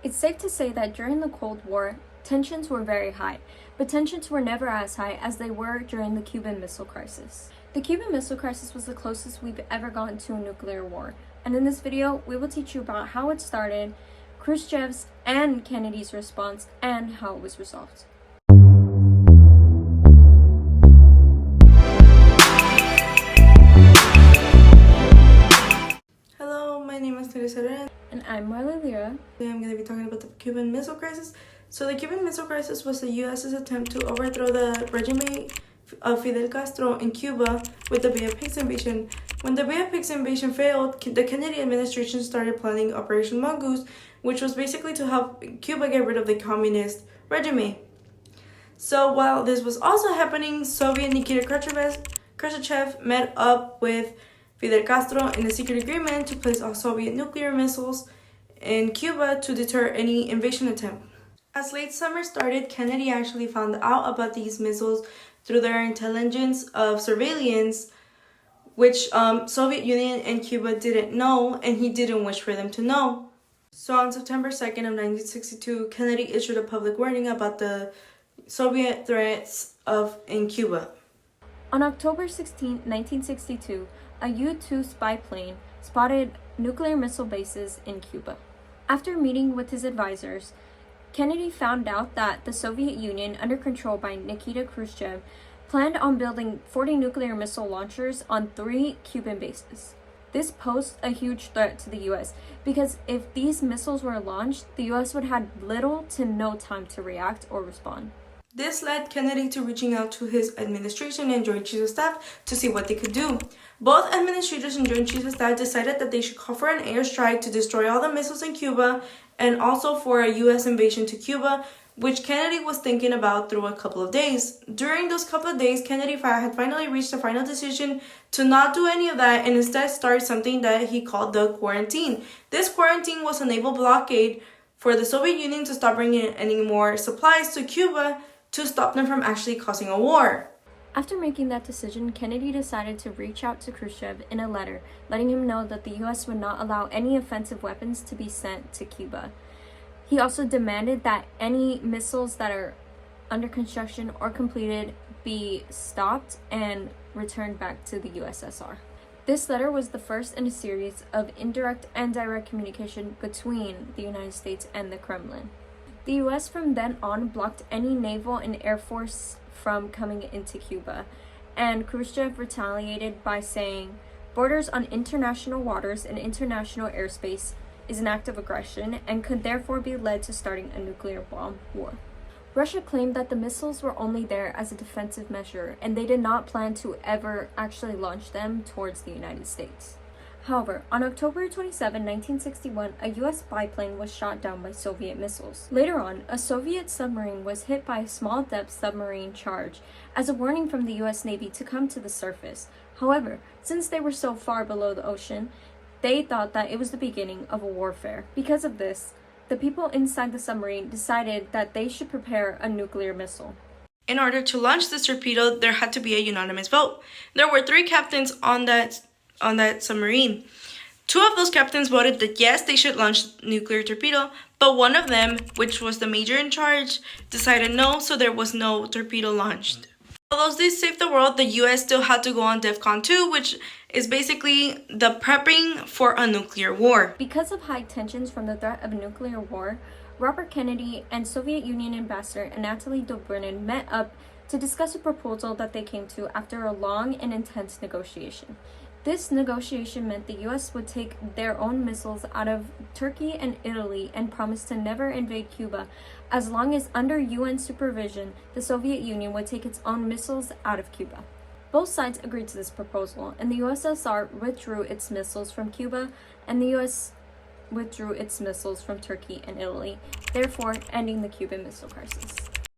It's safe to say that during the Cold War, tensions were very high, but tensions were never as high as they were during the Cuban Missile Crisis. The Cuban Missile Crisis was the closest we've ever gotten to a nuclear war, and in this video, we will teach you about how it started, Khrushchev's and Kennedy's response, and how it was resolved. Hello, my name is Teresa And I'm Marla Lira. Today I'm going to be talking about the Cuban Missile Crisis. So the Cuban Missile Crisis was the U.S.'s attempt to overthrow the regime of Fidel Castro in Cuba with the Bay of Pigs invasion. When the Bay of Pigs invasion failed, the Kennedy administration started planning Operation Mongoose, which was basically to help Cuba get rid of the communist regime. So while this was also happening, Soviet Nikita Khrushchev met up with Fidel Castro in a secret agreement to place all Soviet nuclear missiles in Cuba to deter any invasion attempt. As late summer started, Kennedy actually found out about these missiles through their intelligence of surveillance, which Soviet Union and Cuba didn't know, and he didn't wish for them to know. So on September 2nd of 1962, Kennedy issued a public warning about the Soviet threats in Cuba. On October 16, 1962, a U-2 spy plane spotted nuclear missile bases in Cuba. After meeting with his advisors, Kennedy found out that the Soviet Union, under control by Nikita Khrushchev, planned on building 40 nuclear missile launchers on 3 Cuban bases. This posed a huge threat to the U.S. because if these missiles were launched, the U.S. would have little to no time to react or respond. This led Kennedy to reaching out to his administration and Joint Chiefs of Staff to see what they could do. Both administrators and Joint Chiefs of Staff decided that they should call for an airstrike to destroy all the missiles in Cuba and also for a U.S. invasion to Cuba, which Kennedy was thinking about through a couple of days. During those couple of days, Kennedy had finally reached a final decision to not do any of that and instead start something that he called the quarantine. This quarantine was a naval blockade for the Soviet Union to stop bringing in any more supplies to Cuba to stop them from actually causing a war. After making that decision, Kennedy decided to reach out to Khrushchev in a letter, letting him know that the U.S. would not allow any offensive weapons to be sent to Cuba. He also demanded that any missiles that are under construction or completed be stopped and returned back to the USSR. This letter was the first in a series of indirect and direct communication between the United States and the Kremlin. The U.S. from then on blocked any naval and air force from coming into Cuba, and Khrushchev retaliated by saying, "Borders on international waters and international airspace is an act of aggression and could therefore be led to starting a nuclear bomb war." Russia claimed that the missiles were only there as a defensive measure, and they did not plan to ever actually launch them towards the United States. However, on October 27, 1961, a U.S. biplane was shot down by Soviet missiles. Later on, a Soviet submarine was hit by a small-depth submarine charge as a warning from the U.S. Navy to come to the surface. However, since they were so far below the ocean, they thought that it was the beginning of a warfare. Because of this, the people inside the submarine decided that they should prepare a nuclear missile. In order to launch this torpedo, there had to be a unanimous vote. There were 3 captains on that submarine. 2 of those captains voted that yes, they should launch nuclear torpedo, but one of them, which was the major in charge, decided no, so there was no torpedo launched. Although this saved the world, the U.S. still had to go on DEFCON 2, which is basically the prepping for a nuclear war. Because of high tensions from the threat of a nuclear war, Robert Kennedy and Soviet Union Ambassador Anatoly Dobrynin met up to discuss a proposal that they came to after a long and intense negotiation. This negotiation meant the U.S. would take their own missiles out of Turkey and Italy and promise to never invade Cuba as long as under UN supervision, the Soviet Union would take its own missiles out of Cuba. Both sides agreed to this proposal, and the USSR withdrew its missiles from Cuba, and the U.S. withdrew its missiles from Turkey and Italy, therefore ending the Cuban Missile Crisis.